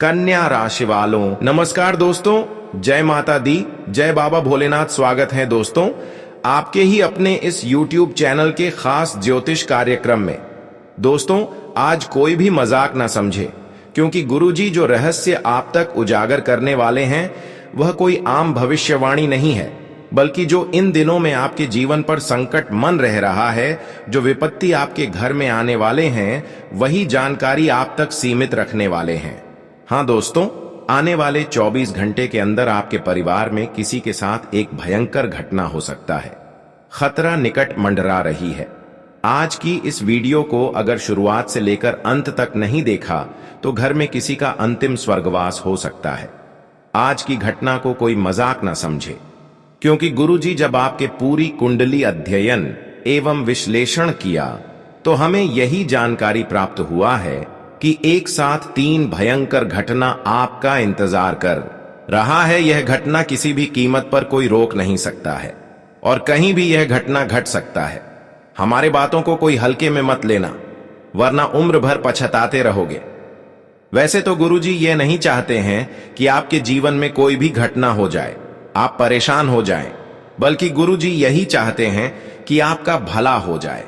कन्या राशि वालों नमस्कार दोस्तों। जय माता दी, जय बाबा भोलेनाथ। स्वागत है दोस्तों आपके ही अपने इस YouTube चैनल के खास ज्योतिष कार्यक्रम में। दोस्तों आज कोई भी मजाक ना समझे, क्योंकि गुरुजी जो रहस्य आप तक उजागर करने वाले हैं वह कोई आम भविष्यवाणी नहीं है, बल्कि जो इन दिनों में आपके जीवन पर संकट मन रह रहा है, जो विपत्ति आपके घर में आने वाले हैं, वही जानकारी आप तक सीमित रखने वाले हैं। हाँ दोस्तों, आने वाले 24 घंटे के अंदर आपके परिवार में किसी के साथ एक भयंकर घटना हो सकता है। खतरा निकट मंडरा रही है। आज की इस वीडियो को अगर शुरुआत से लेकर अंत तक नहीं देखा तो घर में किसी का अंतिम स्वर्गवास हो सकता है। आज की घटना को कोई मजाक ना समझे, क्योंकि गुरुजी जब आपके पूरी कुंडली अध्ययन एवं विश्लेषण किया तो हमें यही जानकारी प्राप्त हुआ है कि एक साथ 3 भयंकर घटना आपका इंतजार कर रहा है। यह घटना किसी भी कीमत पर कोई रोक नहीं सकता है और कहीं भी यह घटना घट सकता है। हमारे बातों को कोई हल्के में मत लेना, वरना उम्र भर पछताते रहोगे। वैसे तो गुरुजी ये नहीं चाहते हैं कि आपके जीवन में कोई भी घटना हो जाए, आप परेशान हो जाएं, बल्कि गुरुजी यही चाहते हैं कि आपका भला हो जाए।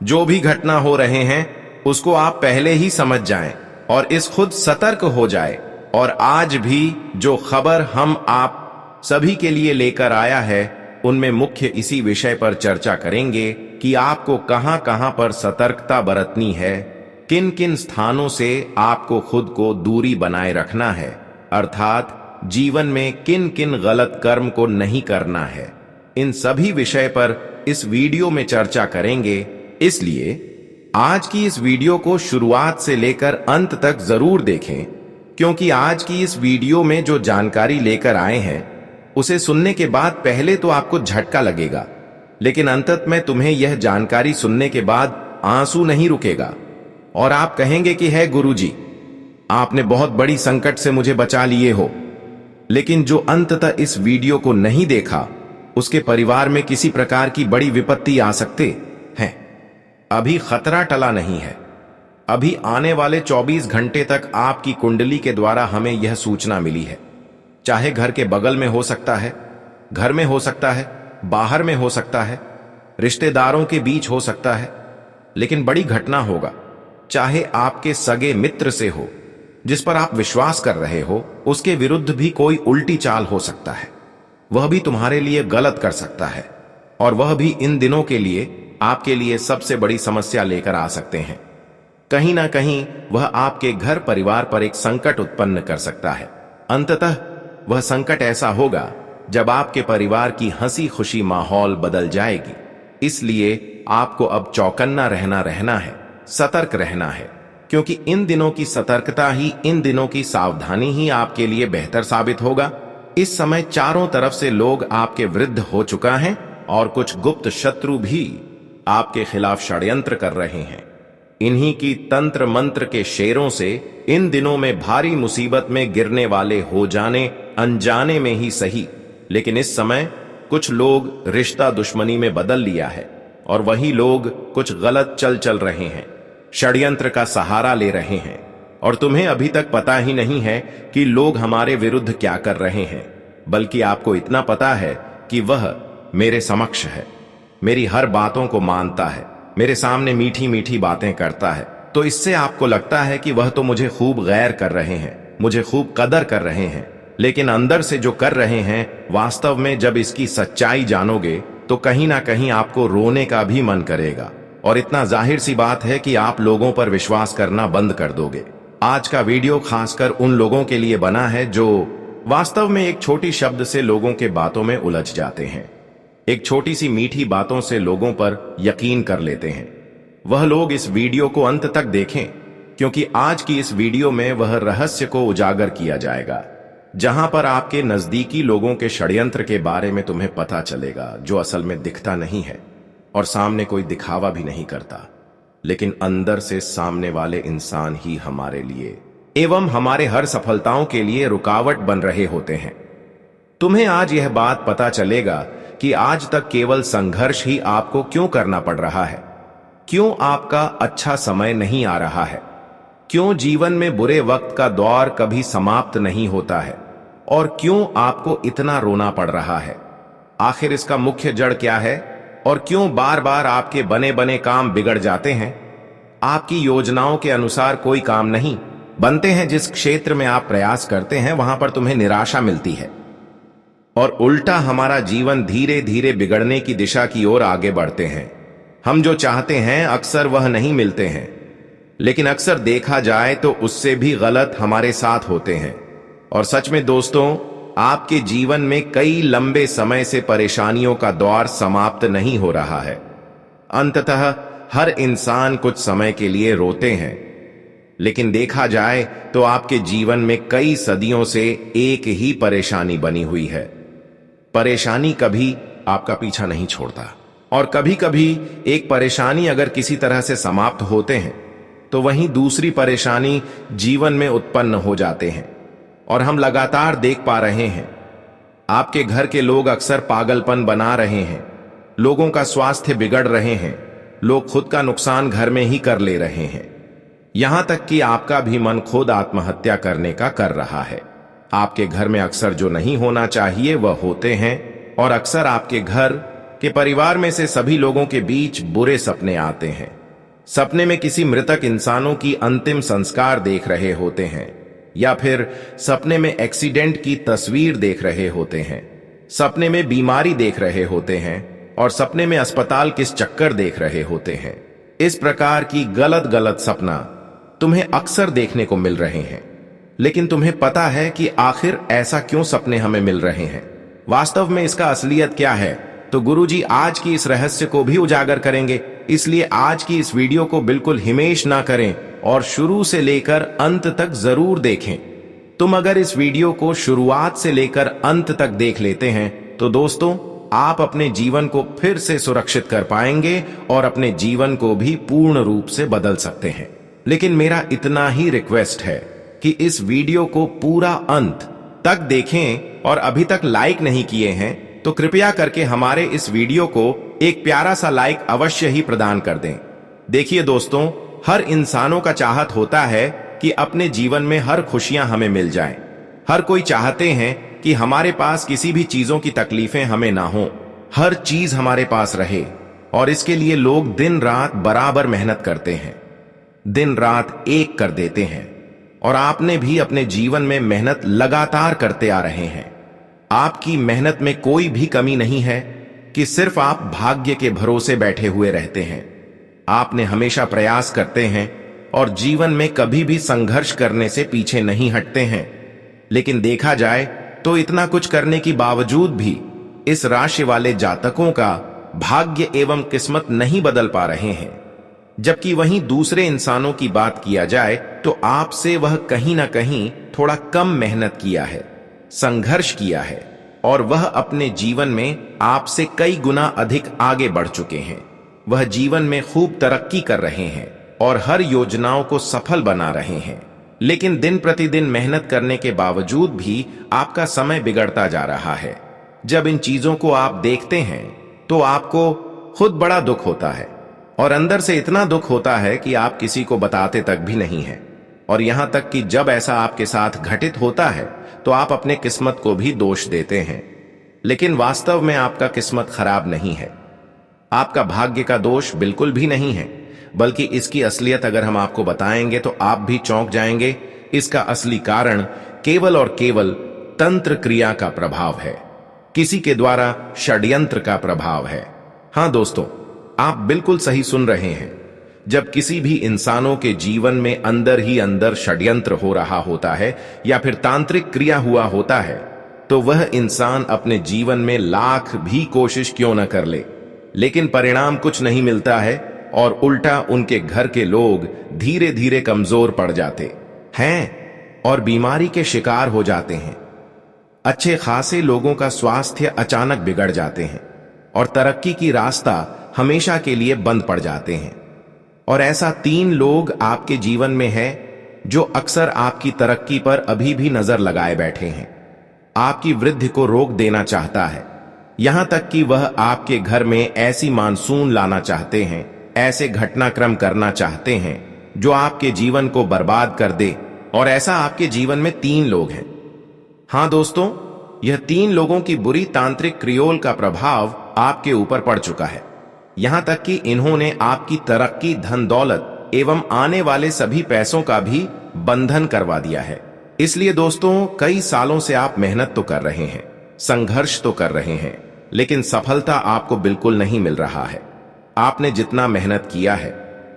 जो भी घटना हो रहे हैं उसको आप पहले ही समझ जाएं और इस खुद सतर्क हो जाए। और आज भी जो खबर हम आप सभी के लिए लेकर आया है उनमें मुख्य इसी विषय पर चर्चा करेंगे कि आपको कहां कहां पर सतर्कता बरतनी है, किन किन स्थानों से आपको खुद को दूरी बनाए रखना है, अर्थात जीवन में किन किन गलत कर्म को नहीं करना है। इन सभी विषय पर इस वीडियो में चर्चा करेंगे। इसलिए आज की इस वीडियो को शुरुआत से लेकर अंत तक जरूर देखें, क्योंकि आज की इस वीडियो में जो जानकारी लेकर आए हैं उसे सुनने के बाद पहले तो आपको झटका लगेगा, लेकिन अंतत में तुम्हें यह जानकारी सुनने के बाद आंसू नहीं रुकेगा और आप कहेंगे कि है गुरुजी, आपने बहुत बड़ी संकट से मुझे बचा लिए हो। लेकिन जो अंततः इस वीडियो को नहीं देखा उसके परिवार में किसी प्रकार की बड़ी विपत्ति आ सकते हैं। अभी खतरा टला नहीं है। अभी आने वाले 24 घंटे तक आपकी कुंडली के द्वारा हमें यह सूचना मिली है। चाहे घर के बगल में हो सकता है, घर में हो सकता है, बाहर में हो सकता है, रिश्तेदारों के बीच हो सकता है, लेकिन बड़ी घटना होगा। चाहे आपके सगे मित्र से हो, जिस पर आप विश्वास कर रहे हो, उसके विरुद्ध भी कोई उल्टी चाल हो सकता है। वह भी तुम्हारे लिए गलत कर सकता है और वह भी इन दिनों के लिए आपके लिए सबसे बड़ी समस्या लेकर आ सकते हैं। कहीं ना कहीं वह आपके घर परिवार पर एक संकट उत्पन्न कर सकता है। अंततः वह संकट ऐसा होगा जब आपके परिवार की हंसी खुशी माहौल बदल जाएगी। इसलिए आपको अब चौकन्ना रहना है, सतर्क रहना है, क्योंकि इन दिनों की सतर्कता ही, इन दिनों की सावधानी ही आपके लिए बेहतर साबित होगा। इस समय चारों तरफ से लोग आपके विरुद्ध हो चुका है और कुछ गुप्त शत्रु भी आपके खिलाफ षड्यंत्र कर रहे हैं। इन्हीं की तंत्र मंत्र के शेरों से इन दिनों में भारी मुसीबत में गिरने वाले हो जाने अनजाने में ही सही, लेकिन इस समय कुछ लोग रिश्ता दुश्मनी में बदल लिया है और वही लोग कुछ गलत चल रहे हैं, षड्यंत्र का सहारा ले रहे हैं और तुम्हें अभी तक पता ही नहीं है कि लोग हमारे विरुद्ध क्या कर रहे हैं, बल्कि आपको इतना पता है कि वह मेरे समक्ष है, मेरी हर बातों को मानता है, मेरे सामने मीठी मीठी बातें करता है। तो इससे आपको लगता है कि वह तो मुझे खूब गैर कर रहे हैं, मुझे खूब कदर कर रहे हैं, लेकिन अंदर से जो कर रहे हैं, वास्तव में जब इसकी सच्चाई जानोगे तो कहीं ना कहीं आपको रोने का भी मन करेगा और इतना जाहिर सी बात है कि आप लोगों पर विश्वास करना बंद कर दोगे। आज का वीडियो खासकर उन लोगों के लिए बना है जो वास्तव में एक छोटी शब्द से लोगों के बातों में उलझ जाते हैं, एक छोटी सी मीठी बातों से लोगों पर यकीन कर लेते हैं। वह लोग इस वीडियो को अंत तक देखें, क्योंकि आज की इस वीडियो में वह रहस्य को उजागर किया जाएगा जहां पर आपके नजदीकी लोगों के षड्यंत्र के बारे में तुम्हें पता चलेगा, जो असल में दिखता नहीं है और सामने कोई दिखावा भी नहीं करता, लेकिन अंदर से सामने वाले इंसान ही हमारे लिए एवं हमारे हर सफलताओं के लिए रुकावट बन रहे होते हैं। तुम्हें आज यह बात पता चलेगा कि आज तक केवल संघर्ष ही आपको क्यों करना पड़ रहा है, क्यों आपका अच्छा समय नहीं आ रहा है, क्यों जीवन में बुरे वक्त का दौर कभी समाप्त नहीं होता है और क्यों आपको इतना रोना पड़ रहा है? आखिर इसका मुख्य जड़ क्या है और क्यों बार बार आपके बने बने काम बिगड़ जाते हैं? आपकी योजनाओं के अनुसार कोई काम नहीं बनते हैं। जिस क्षेत्र में आप प्रयास करते हैं वहां पर तुम्हें निराशा मिलती है और उल्टा हमारा जीवन धीरे धीरे बिगड़ने की दिशा की ओर आगे बढ़ते हैं। हम जो चाहते हैं अक्सर वह नहीं मिलते हैं, लेकिन अक्सर देखा जाए तो उससे भी गलत हमारे साथ होते हैं। और सच में दोस्तों, आपके जीवन में कई लंबे समय से परेशानियों का दौर समाप्त नहीं हो रहा है। अंततः हर इंसान कुछ समय के लिए रोते हैं, लेकिन देखा जाए तो आपके जीवन में कई सदियों से एक ही परेशानी बनी हुई है। परेशानी कभी आपका पीछा नहीं छोड़ता और कभी कभी एक परेशानी अगर किसी तरह से समाप्त होते हैं तो वहीं दूसरी परेशानी जीवन में उत्पन्न हो जाते हैं। और हम लगातार देख पा रहे हैं आपके घर के लोग अक्सर पागलपन बना रहे हैं, लोगों का स्वास्थ्य बिगड़ रहे हैं, लोग खुद का नुकसान घर में ही कर ले रहे हैं, यहां तक कि आपका भी मन खुद आत्महत्या करने का कर रहा है। आपके घर में अक्सर जो नहीं होना चाहिए वह होते हैं और अक्सर आपके घर के परिवार में से सभी लोगों के बीच बुरे सपने आते हैं। सपने में किसी मृतक इंसानों की अंतिम संस्कार देख रहे होते हैं या फिर सपने में एक्सीडेंट की तस्वीर देख रहे होते हैं, सपने में बीमारी देख रहे होते हैं और सपने में अस्पताल किस चक्कर देख रहे होते हैं। इस प्रकार की गलत गलत सपना तुम्हें अक्सर देखने को मिल रहे हैं, लेकिन तुम्हें पता है कि आखिर ऐसा क्यों सपने हमें मिल रहे हैं? वास्तव में इसका असलियत क्या है? तो गुरुजी आज की इस रहस्य को भी उजागर करेंगे, इसलिए आज की इस वीडियो को बिल्कुल हिमेश ना करें और शुरू से लेकर अंत तक जरूर देखें। तुम अगर इस वीडियो को शुरुआत से लेकर अंत तक देख लेते हैं तो दोस्तों, आप अपने जीवन को फिर से सुरक्षित कर पाएंगे और अपने जीवन को भी पूर्ण रूप से बदल सकते हैं। लेकिन मेरा इतना ही रिक्वेस्ट है कि इस वीडियो को पूरा अंत तक देखें और अभी तक लाइक नहीं किए हैं तो कृपया करके हमारे इस वीडियो को एक प्यारा सा लाइक अवश्य ही प्रदान कर दें। देखिए दोस्तों, हर इंसानों का चाहत होता है कि अपने जीवन में हर खुशियां हमें मिल जाएं। हर कोई चाहते हैं कि हमारे पास किसी भी चीजों की तकलीफें हमें ना हो, हर चीज हमारे पास रहे। और इसके लिए लोग दिन रात बराबर मेहनत करते हैं, दिन रात एक कर देते हैं। और आपने भी अपने जीवन में मेहनत लगातार करते आ रहे हैं। आपकी मेहनत में कोई भी कमी नहीं है कि सिर्फ आप भाग्य के भरोसे बैठे हुए रहते हैं। आपने हमेशा प्रयास करते हैं और जीवन में कभी भी संघर्ष करने से पीछे नहीं हटते हैं। लेकिन देखा जाए तो इतना कुछ करने के बावजूद भी इस राशि वाले जातकों का भाग्य एवं किस्मत नहीं बदल पा रहे हैं। जबकि वहीं दूसरे इंसानों की बात किया जाए तो आपसे वह कहीं ना कहीं थोड़ा कम मेहनत किया है, संघर्ष किया है और वह अपने जीवन में आपसे कई गुना अधिक आगे बढ़ चुके हैं। वह जीवन में खूब तरक्की कर रहे हैं और हर योजनाओं को सफल बना रहे हैं। लेकिन दिन प्रतिदिन मेहनत करने के बावजूद भी आपका समय बिगड़ता जा रहा है। जब इन चीजों को आप देखते हैं तो आपको खुद बड़ा दुख होता है और अंदर से इतना दुख होता है कि आप किसी को बताते तक भी नहीं हैं। और यहां तक कि जब ऐसा आपके साथ घटित होता है तो आप अपने किस्मत को भी दोष देते हैं। लेकिन वास्तव में आपका किस्मत खराब नहीं है, आपका भाग्य का दोष बिल्कुल भी नहीं है, बल्कि इसकी असलियत अगर हम आपको बताएंगे तो आप भी चौंक जाएंगे। इसका असली कारण केवल और केवल तंत्र क्रिया का प्रभाव है, किसी के द्वारा षड्यंत्र का प्रभाव है। हां दोस्तों, आप बिल्कुल सही सुन रहे हैं। जब किसी भी इंसानों के जीवन में अंदर ही अंदर षड्यंत्र हो रहा होता है या फिर तांत्रिक क्रिया हुआ होता है तो वह इंसान अपने जीवन में लाख भी कोशिश क्यों न कर ले, लेकिन परिणाम कुछ नहीं मिलता है और उल्टा उनके घर के लोग धीरे धीरे कमजोर पड़ जाते हैं और बीमारी के शिकार हो जाते हैं। अच्छे खासे लोगों का स्वास्थ्य अचानक बिगड़ जाते हैं और तरक्की की रास्ता हमेशा के लिए बंद पड़ जाते हैं। और ऐसा 3 लोग आपके जीवन में है जो अक्सर आपकी तरक्की पर अभी भी नजर लगाए बैठे हैं, आपकी वृद्धि को रोक देना चाहता है। यहां तक कि वह आपके घर में ऐसी मानसून लाना चाहते हैं, ऐसे घटनाक्रम करना चाहते हैं जो आपके जीवन को बर्बाद कर दे, और ऐसा आपके जीवन में 3 लोग हैं। हां दोस्तों, यह 3 लोगों की बुरी तांत्रिक क्रियोल का प्रभाव आपके ऊपर पड़ चुका है। यहां तक कि इन्होंने आपकी तरक्की, धन दौलत एवं आने वाले सभी पैसों का भी बंधन करवा दिया है। इसलिए दोस्तों, कई सालों से आप मेहनत तो कर रहे हैं, संघर्ष तो कर रहे हैं, लेकिन सफलता आपको बिल्कुल नहीं मिल रहा है। आपने जितना मेहनत किया है,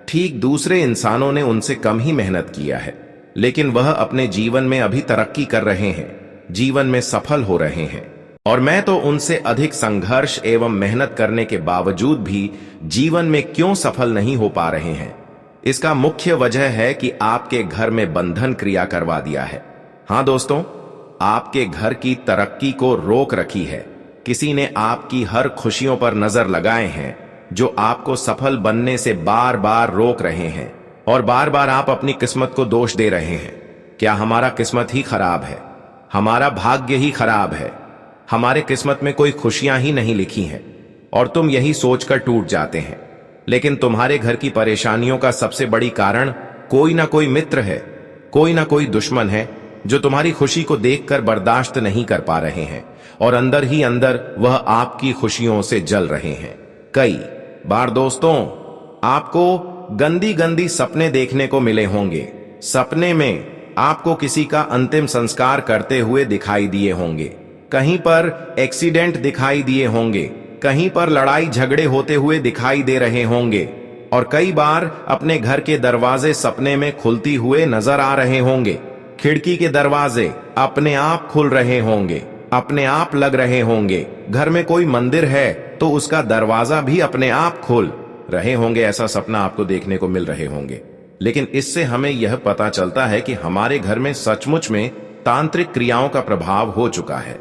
ठीक दूसरे इंसानों ने उनसे कम ही मेहनत किया है, लेकिन वह अपने जीवन में अभी तरक्की कर रहे हैं, जीवन में सफल हो रहे हैं, और मैं तो उनसे अधिक संघर्ष एवं मेहनत करने के बावजूद भी जीवन में क्यों सफल नहीं हो पा रहे हैं। इसका मुख्य वजह है कि आपके घर में बंधन क्रिया करवा दिया है। हां दोस्तों, आपके घर की तरक्की को रोक रखी है। किसी ने आपकी हर खुशियों पर नजर लगाए हैं, जो आपको सफल बनने से बार बार रोक रहे हैं, और बार बार आप अपनी किस्मत को दोष दे रहे हैं। क्या हमारा किस्मत ही खराब है? हमारा भाग्य ही खराब है? हमारे किस्मत में कोई खुशियां ही नहीं लिखी हैं? और तुम यही सोचकर टूट जाते हैं। लेकिन तुम्हारे घर की परेशानियों का सबसे बड़ी कारण कोई ना कोई मित्र है, कोई ना कोई दुश्मन है, जो तुम्हारी खुशी को देखकर बर्दाश्त नहीं कर पा रहे हैं, और अंदर ही अंदर वह आपकी खुशियों से जल रहे हैं। कई बार दोस्तों, आपको गंदी गंदी सपने देखने को मिले होंगे। सपने में आपको किसी का अंतिम संस्कार करते हुए दिखाई दिए होंगे, कहीं पर एक्सीडेंट दिखाई दिए होंगे, कहीं पर लड़ाई झगड़े होते हुए दिखाई दे रहे होंगे, और कई बार अपने घर के दरवाजे सपने में खुलती हुए नजर आ रहे होंगे। खिड़की के दरवाजे अपने आप खुल रहे होंगे, अपने आप लग रहे होंगे। घर में कोई मंदिर है तो उसका दरवाजा भी अपने आप खुल रहे होंगे। ऐसा सपना आपको देखने को मिल रहे होंगे। लेकिन इससे हमें यह पता चलता है कि हमारे घर में सचमुच में तांत्रिक क्रियाओं का प्रभाव हो चुका है।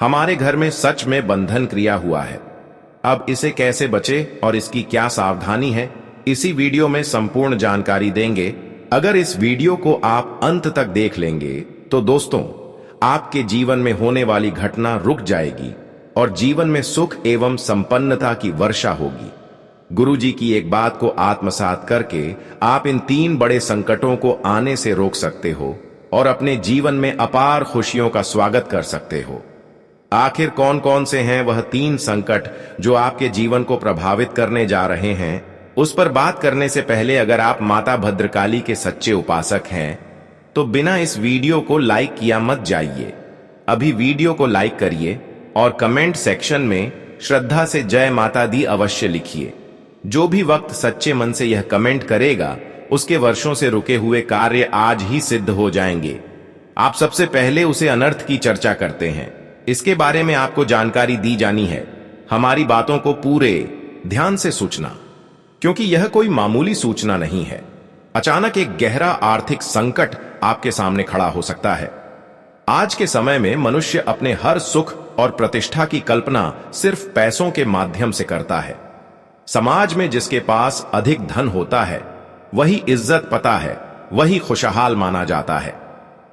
हमारे घर में सच में बंधन क्रिया हुआ है। अब इसे कैसे बचे और इसकी क्या सावधानी है, इसी वीडियो में संपूर्ण जानकारी देंगे। अगर इस वीडियो को आप अंत तक देख लेंगे तो दोस्तों, आपके जीवन में होने वाली घटना रुक जाएगी और जीवन में सुख एवं संपन्नता की वर्षा होगी। गुरुजी की एक बात को आत्मसात करके आप इन 3 बड़े संकटों को आने से रोक सकते हो और अपने जीवन में अपार खुशियों का स्वागत कर सकते हो। आखिर कौन कौन से हैं वह 3 संकट जो आपके जीवन को प्रभावित करने जा रहे हैं, उस पर बात करने से पहले अगर आप माता भद्रकाली के सच्चे उपासक हैं तो बिना इस वीडियो को लाइक किया मत जाइए। अभी वीडियो को लाइक करिए और कमेंट सेक्शन में श्रद्धा से जय माता दी अवश्य लिखिए। जो भी वक्त सच्चे मन से यह कमेंट करेगा, उसके वर्षों से रुके हुए कार्य आज ही सिद्ध हो जाएंगे। आप सबसे पहले उसे अनर्थ की चर्चा करते हैं, इसके बारे में आपको जानकारी दी जानी है। हमारी बातों को पूरे ध्यान से सूचना, क्योंकि यह कोई मामूली सूचना नहीं है। अचानक एक गहरा आर्थिक संकट आपके सामने खड़ा हो सकता है। आज के समय में मनुष्य अपने हर सुख और प्रतिष्ठा की कल्पना सिर्फ पैसों के माध्यम से करता है। समाज में जिसके पास अधिक धन होता है, वही इज्जत पता है, वही खुशहाल माना जाता है।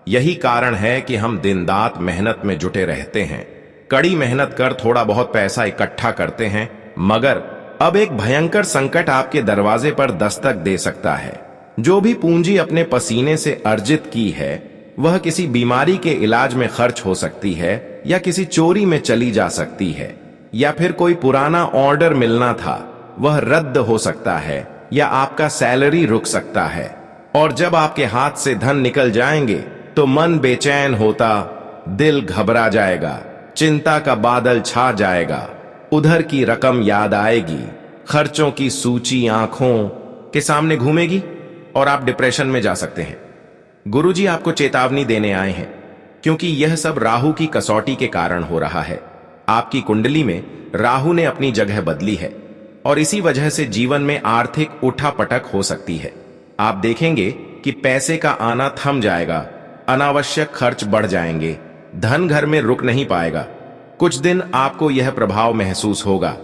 यही कारण है कि हम दिन रात मेहनत में जुटे रहते हैं, कड़ी मेहनत कर थोड़ा बहुत पैसा इकट्ठा करते हैं। मगर अब एक भयंकर संकट आपके दरवाजे पर दस्तक दे सकता है। जो भी पूंजी अपने पसीने से अर्जित की है, वह किसी बीमारी के इलाज में खर्च हो सकती है, या किसी चोरी में चली जा सकती है, या फिर कोई पुराना ऑर्डर मिलना था वह रद्द हो सकता है, या आपका सैलरी रुक सकता है। और जब आपके हाथ से धन निकल जाएंगे तो मन बेचैन होता, दिल घबरा जाएगा, चिंता का बादल छा जाएगा, उधर की रकम याद आएगी, खर्चों की सूची आंखों के सामने घूमेगी और आप डिप्रेशन में जा सकते हैं। गुरुजी आपको चेतावनी देने आए हैं, क्योंकि यह सब राहु की कसौटी के कारण हो रहा है। आपकी कुंडली में राहु ने अपनी जगह बदली है और इसी वजह से जीवन में आर्थिक उठापटक हो सकती है। आप देखेंगे कि पैसे का आना थम जाएगा, अनावश्यक खर्च बढ़ जाएंगे, धन घर में रुक नहीं पाएगा। कुछ दिन आपको यह प्रभाव महसूस होगा,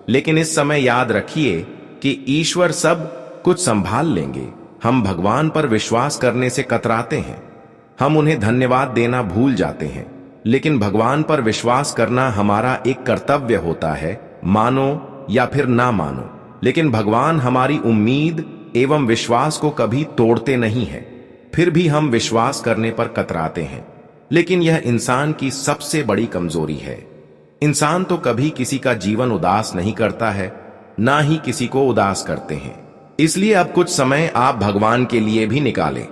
लेकिन इस समय याद रखिए कि ईश्वर सब कुछ संभाल लेंगे। हम भगवान पर विश्वास करने से कतराते हैं, हम उन्हें धन्यवाद देना भूल जाते हैं, लेकिन भगवान पर विश्वास करना हमारा एक कर्तव्य होता है। मानो या फिर ना मानो, लेकिन भगवान हमारी उम्मीद एवं विश्वास को कभी तोड़ते नहीं है, फिर भी हम विश्वास करने पर कतराते हैं। लेकिन यह इंसान की सबसे बड़ी कमजोरी है। इंसान तो कभी किसी का जीवन उदास नहीं करता है, ना ही किसी को उदास करते हैं। इसलिए अब कुछ समय आप भगवान के लिए भी निकालें,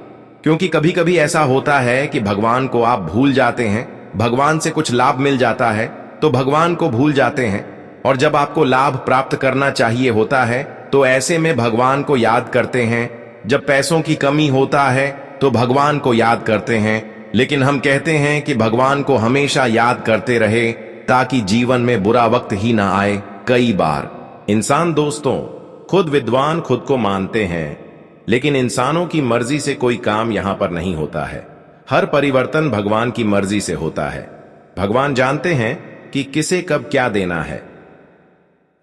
क्योंकि कभी कभी ऐसा होता है कि भगवान को आप भूल जाते हैं। भगवान से कुछ लाभ मिल जाता है तो भगवान को भूल जाते हैं, और जब आपको लाभ प्राप्त करना चाहिए होता है तो ऐसे में भगवान को याद करते हैं। जब पैसों की कमी होता है तो भगवान को याद करते हैं। लेकिन हम कहते हैं कि भगवान को हमेशा याद करते रहे ताकि जीवन में बुरा वक्त ही ना आए। कई बार इंसान दोस्तों खुद विद्वान खुद को मानते हैं, लेकिन इंसानों की मर्जी से कोई काम यहां पर नहीं होता है। हर परिवर्तन भगवान की मर्जी से होता है। भगवान जानते हैं कि किसे कब क्या देना है।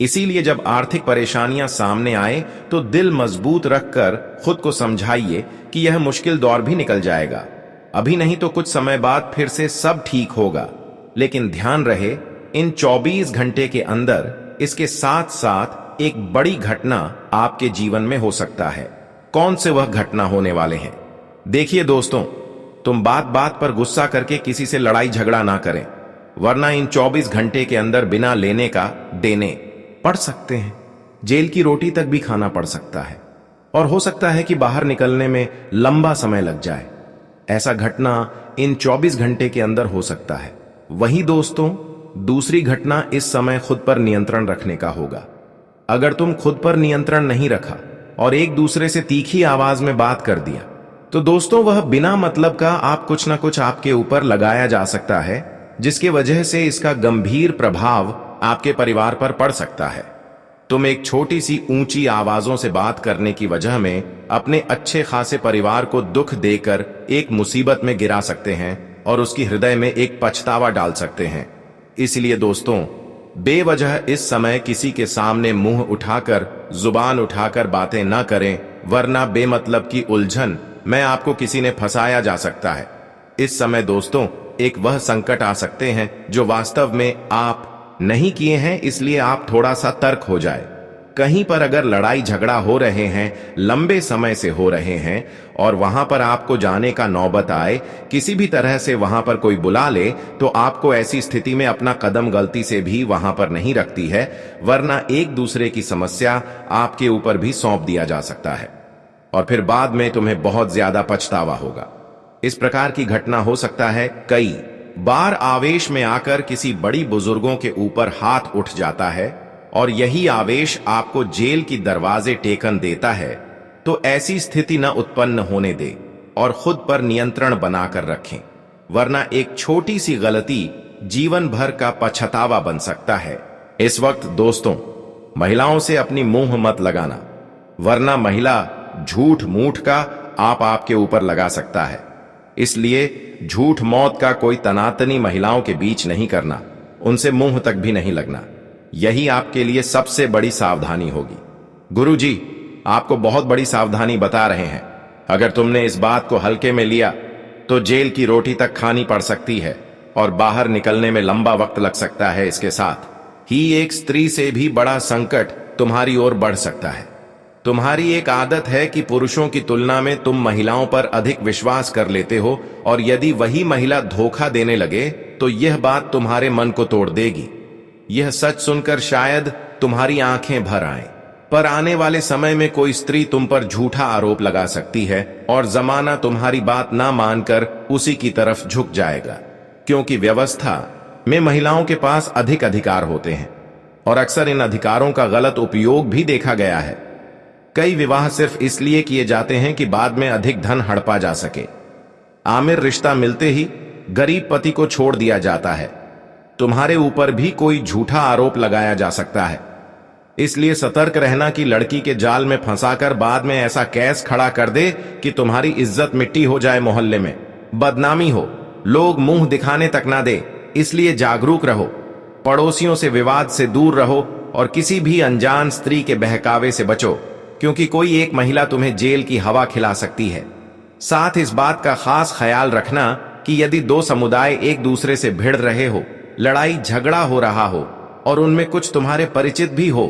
इसीलिए जब आर्थिक परेशानियां सामने आए तो दिल मजबूत रखकर खुद को समझाइए कि यह मुश्किल दौर भी निकल जाएगा। अभी नहीं तो कुछ समय बाद फिर से सब ठीक होगा। लेकिन ध्यान रहे, इन 24 घंटे के अंदर इसके साथ साथ एक बड़ी घटना आपके जीवन में हो सकता है। कौन से वह घटना होने वाले हैं? देखिए दोस्तों, तुम बात बात पर गुस्सा करके किसी से लड़ाई झगड़ा ना करें, वरना इन 24 घंटे के अंदर बिना लेने का देने पड़ सकते हैं। जेल की रोटी तक भी खाना पड़ सकता है, और हो सकता है कि बाहर निकलने में लंबा समय लग जाए। ऐसा घटना इन 24 घंटे के अंदर हो सकता है। वहीं दोस्तों, दूसरी घटना इस समय खुद पर नियंत्रण रखने का होगा। अगर तुम खुद पर नियंत्रण नहीं रखा और एक दूसरे से तीखी आवाज में बात कर दिया, तो दोस्तों वह बिना मतलब का आप कुछ ना कुछ आपके ऊपर लगाया जा सकता है, जिसकी वजह से इसका गंभीर प्रभाव आपके परिवार पर पड़ सकता है। तुम एक छोटी सी ऊंची आवाजों से बात करने की वजह में अपने अच्छे खासे परिवार को दुख देकर एक मुसीबत में गिरा सकते हैं और उसकी हृदय में एक पछतावा डाल सकते हैं। इसलिए दोस्तों, बेवजह इस समय किसी के सामने मुंह उठाकर, जुबान उठाकर बातें ना करें, वरना बेमतलब की उलझन में आपको किसी ने फंसाया जा सकता है। इस समय दोस्तों एक वह संकट आ सकते हैं जो वास्तव में आप नहीं किए हैं, इसलिए आप थोड़ा सा तर्क हो जाए। कहीं पर अगर लड़ाई झगड़ा हो रहे हैं, लंबे समय से हो रहे हैं, और वहां पर आपको जाने का नौबत आए, किसी भी तरह से वहां पर कोई बुला ले, तो आपको ऐसी स्थिति में अपना कदम गलती से भी वहां पर नहीं रखती है, वरना एक दूसरे की समस्या आपके ऊपर भी सौंप दिया जा सकता है और फिर बाद में तुम्हें बहुत ज्यादा पछतावा होगा। इस प्रकार की घटना हो सकता है। कई बार आवेश में आकर किसी बड़ी बुजुर्गों के ऊपर हाथ उठ जाता है, और यही आवेश आपको जेल की दरवाजे टेकन देता है। तो ऐसी स्थिति न उत्पन्न होने दे और खुद पर नियंत्रण बनाकर रखें, वरना एक छोटी सी गलती जीवन भर का पछतावा बन सकता है। इस वक्त दोस्तों महिलाओं से अपनी मुंह मत लगाना, वरना महिला झूठ मूठ का आपके ऊपर लगा सकता है। इसलिए झूठ मौत का कोई तनातनी महिलाओं के बीच नहीं करना, उनसे मुंह तक भी नहीं लगना। यही आपके लिए सबसे बड़ी सावधानी होगी। गुरुजी आपको बहुत बड़ी सावधानी बता रहे हैं। अगर तुमने इस बात को हल्के में लिया तो जेल की रोटी तक खानी पड़ सकती है और बाहर निकलने में लंबा वक्त लग सकता है। इसके साथ ही एक स्त्री से भी बड़ा संकट तुम्हारी ओर बढ़ सकता है। तुम्हारी एक आदत है कि पुरुषों की तुलना में तुम महिलाओं पर अधिक विश्वास कर लेते हो, और यदि वही महिला धोखा देने लगे तो यह बात तुम्हारे मन को तोड़ देगी। यह सच सुनकर शायद तुम्हारी आंखें भर आएं, पर आने वाले समय में कोई स्त्री तुम पर झूठा आरोप लगा सकती है और जमाना तुम्हारी बात ना मानकर उसी की तरफ झुक जाएगा, क्योंकि व्यवस्था में महिलाओं के पास अधिक अधिकार होते हैं और अक्सर इन अधिकारों का गलत उपयोग भी देखा गया है। कई विवाह सिर्फ इसलिए किए जाते हैं कि बाद में अधिक धन हड़पा जा सके। आमिर रिश्ता मिलते ही गरीब पति को छोड़ दिया जाता है। तुम्हारे ऊपर भी कोई झूठा आरोप लगाया जा सकता है। इसलिए सतर्क रहना कि लड़की के जाल में फंसाकर बाद में ऐसा केस खड़ा कर दे कि तुम्हारी इज्जत मिट्टी हो जाए, मोहल्ले में बदनामी हो, लोग मुंह दिखाने तक ना दे। इसलिए जागरूक रहो, पड़ोसियों से विवाद से दूर रहो और किसी भी अनजान स्त्री के बहकावे से बचो, क्योंकि कोई एक महिला तुम्हें जेल की हवा खिला सकती है। साथ इस बात का खास ख्याल रखना कि यदि दो समुदाय एक दूसरे से भिड़ रहे हो, लड़ाई झगड़ा हो रहा हो और उनमें कुछ तुम्हारे परिचित भी हो,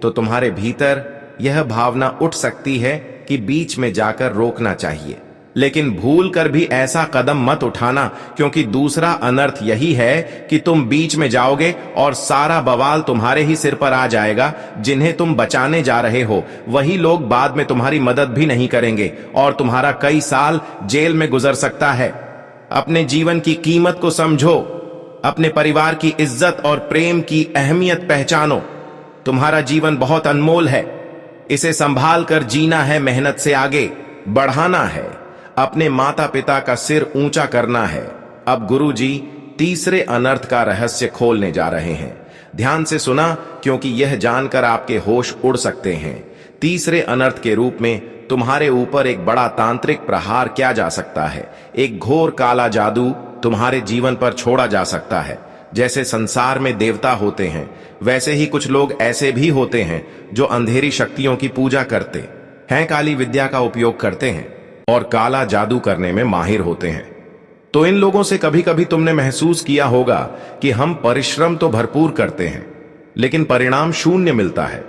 तो तुम्हारे भीतर यह भावना उठ सकती है कि बीच में जाकर रोकना चाहिए, लेकिन भूल कर भी ऐसा कदम मत उठाना, क्योंकि दूसरा अनर्थ यही है कि तुम बीच में जाओगे और सारा बवाल तुम्हारे ही सिर पर आ जाएगा। जिन्हें तुम बचाने जा रहे हो वही लोग बाद में तुम्हारी मदद भी नहीं करेंगे और तुम्हारा कई साल जेल में गुजर सकता है। अपने जीवन की कीमत को समझो, अपने परिवार की इज्जत और प्रेम की अहमियत पहचानो। तुम्हारा जीवन बहुत अनमोल है, इसे संभाल कर जीना है, मेहनत से आगे बढ़ाना है, अपने माता पिता का सिर ऊंचा करना है। अब गुरुजी तीसरे अनर्थ का रहस्य खोलने जा रहे हैं। ध्यान से सुना, क्योंकि यह जानकर आपके होश उड़ सकते हैं। तीसरे अनर्थ के रूप में तुम्हारे ऊपर एक बड़ा तांत्रिक प्रहार किया जा सकता है। एक घोर काला जादू तुम्हारे जीवन पर छोड़ा जा सकता है। जैसे संसार में देवता होते हैं, वैसे ही कुछ लोग ऐसे भी होते हैं जो अंधेरी शक्तियों की पूजा करते हैं, काली विद्या का उपयोग करते हैं और काला जादू करने में माहिर होते हैं। तो इन लोगों से कभी कभी तुमने महसूस किया होगा कि हम परिश्रम तो भरपूर करते हैं, लेकिन परिणाम शून्य मिलता है।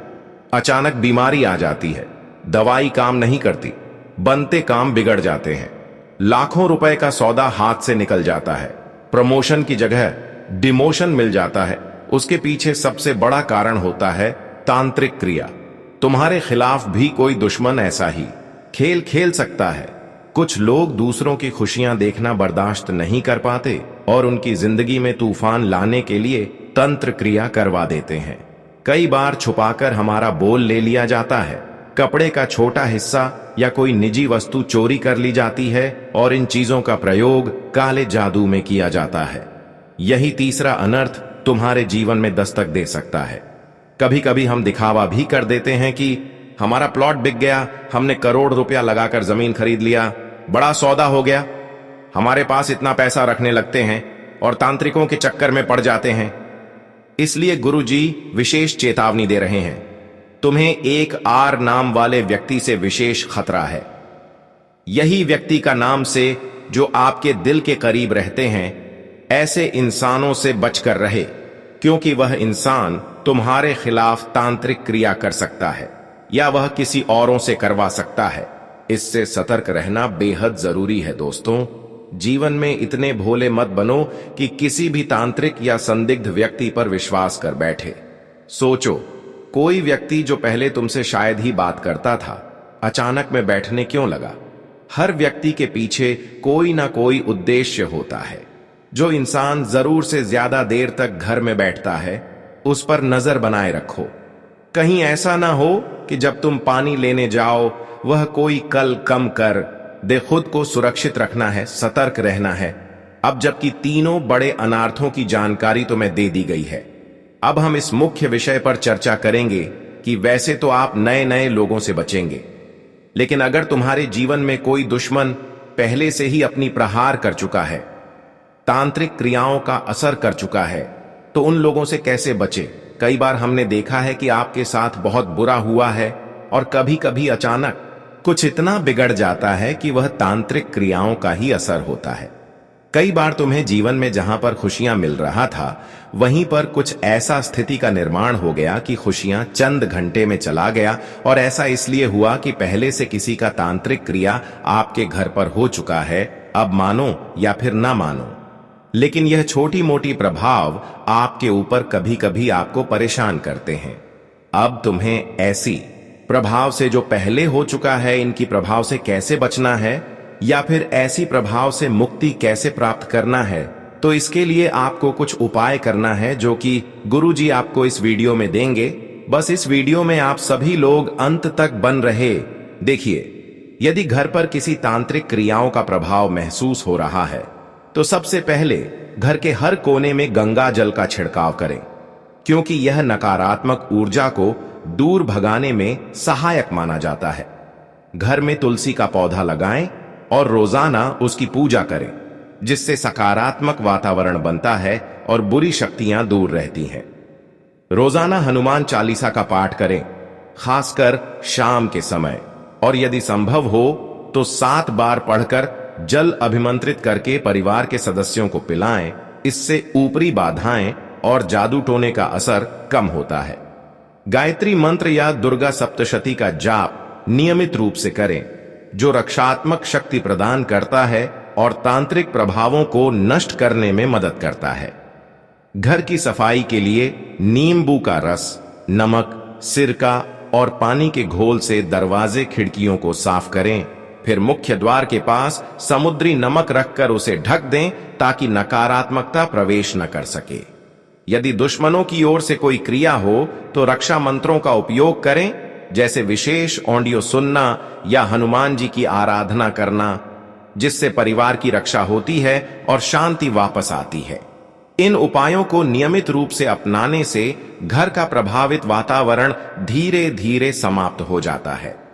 अचानक बीमारी आ जाती है, दवाई काम नहीं करती, बनते काम बिगड़ जाते हैं, लाखों रुपए का सौदा हाथ से निकल जाता है, प्रमोशन की जगह डिमोशन मिल जाता है। उसके पीछे सबसे बड़ा कारण होता है तांत्रिक क्रिया। तुम्हारे खिलाफ भी कोई दुश्मन ऐसा ही खेल खेल सकता है। कुछ लोग दूसरों की खुशियां देखना बर्दाश्त नहीं कर पाते और उनकी जिंदगी में तूफान लाने के लिए तंत्र क्रिया करवा देते हैं। कई बार छुपाकर हमारा बोल ले लिया जाता है, कपड़े का छोटा हिस्सा या कोई निजी वस्तु चोरी कर ली जाती है और इन चीजों का प्रयोग काले जादू में किया जाता है। यही तीसरा अनर्थ तुम्हारे जीवन में दस्तक दे सकता है। कभी कभी हम दिखावा भी कर देते हैं कि हमारा प्लॉट बिक गया, हमने करोड़ रुपया लगाकर जमीन खरीद लिया, बड़ा सौदा हो गया। हमारे पास इतना पैसा रखने लगते हैं और तांत्रिकों के चक्कर में पड़ जाते हैं। इसलिए गुरुजी विशेष चेतावनी दे रहे हैं, तुम्हें एक आर नाम वाले व्यक्ति से विशेष खतरा है। यही व्यक्ति का नाम से जो आपके दिल के करीब रहते हैं, ऐसे इंसानों से बचकर रहे, क्योंकि वह इंसान तुम्हारे खिलाफ तांत्रिक क्रिया कर सकता है या वह किसी औरों से करवा सकता है। इससे सतर्क रहना बेहद जरूरी है। दोस्तों, जीवन में इतने भोले मत बनो कि किसी भी तांत्रिक या संदिग्ध व्यक्ति पर विश्वास कर बैठे। सोचो, कोई व्यक्ति जो पहले तुमसे शायद ही बात करता था, अचानक में बैठने क्यों लगा? हर व्यक्ति के पीछे कोई ना कोई उद्देश्य होता है। जो इंसान जरूर से ज्यादा देर तक घर में बैठता है, उस पर नजर बनाए रखो। कहीं ऐसा ना हो कि जब तुम पानी लेने जाओ वह कोई कल कम कर दे। खुद को सुरक्षित रखना है, सतर्क रहना है। अब जबकि तीनों बड़े अनार्थों की जानकारी तुम्हें दे दी गई है, अब हम इस मुख्य विषय पर चर्चा करेंगे कि वैसे तो आप नए नए लोगों से बचेंगे, लेकिन अगर तुम्हारे जीवन में कोई दुश्मन पहले से ही अपनी प्रहार कर चुका है, तांत्रिक क्रियाओं का असर कर चुका है, तो उन लोगों से कैसे बचे? कई बार हमने देखा है कि आपके साथ बहुत बुरा हुआ है और कभी कभी अचानक कुछ इतना बिगड़ जाता है कि वह तांत्रिक क्रियाओं का ही असर होता है। कई बार तुम्हें जीवन में जहां पर खुशियां मिल रहा था, वहीं पर कुछ ऐसा स्थिति का निर्माण हो गया कि खुशियां चंद घंटे में चला गया। और ऐसा इसलिए हुआ कि पहले से किसी का तांत्रिक क्रिया आपके घर पर हो चुका है। अब मानो या फिर ना मानो, लेकिन यह छोटी मोटी प्रभाव आपके ऊपर कभी कभी आपको परेशान करते हैं। अब तुम्हें ऐसी प्रभाव से जो पहले हो चुका है, इनकी प्रभाव से कैसे बचना है या फिर ऐसी प्रभाव से मुक्ति कैसे प्राप्त करना है, तो इसके लिए आपको कुछ उपाय करना है जो कि गुरुजी आपको इस वीडियो में देंगे। बस इस वीडियो में आप सभी लोग अंत तक बन रहे। देखिए, यदि घर पर किसी तांत्रिक क्रियाओं का प्रभाव महसूस हो रहा है, तो सबसे पहले घर के हर कोने में गंगा जल का छिड़काव करें, क्योंकि यह नकारात्मक ऊर्जा को दूर भगाने में सहायक माना जाता है। घर में तुलसी का पौधा लगाएं और रोजाना उसकी पूजा करें, जिससे सकारात्मक वातावरण बनता है और बुरी शक्तियां दूर रहती हैं। रोजाना हनुमान चालीसा का पाठ करें, खासकर शाम के समय, और यदि संभव हो तो 7 बार पढ़कर जल अभिमंत्रित करके परिवार के सदस्यों को पिलाएं। इससे ऊपरी बाधाएं और जादू टोने का असर कम होता है। गायत्री मंत्र या दुर्गा सप्तशती का जाप नियमित रूप से करें, जो रक्षात्मक शक्ति प्रदान करता है और तांत्रिक प्रभावों को नष्ट करने में मदद करता है। घर की सफाई के लिए नींबू का रस, नमक, सिरका और पानी के घोल से दरवाजे खिड़कियों को साफ करें। फिर मुख्य द्वार के पास समुद्री नमक रखकर उसे ढक दें ताकि नकारात्मकता प्रवेश न कर सके। यदि दुश्मनों की ओर से कोई क्रिया हो तो रक्षा मंत्रों का उपयोग करें, जैसे विशेष ऑडियो सुनना या हनुमान जी की आराधना करना, जिससे परिवार की रक्षा होती है और शांति वापस आती है। इन उपायों को नियमित रूप से अपनाने से घर का प्रभावित वातावरण धीरे धीरे समाप्त हो जाता है।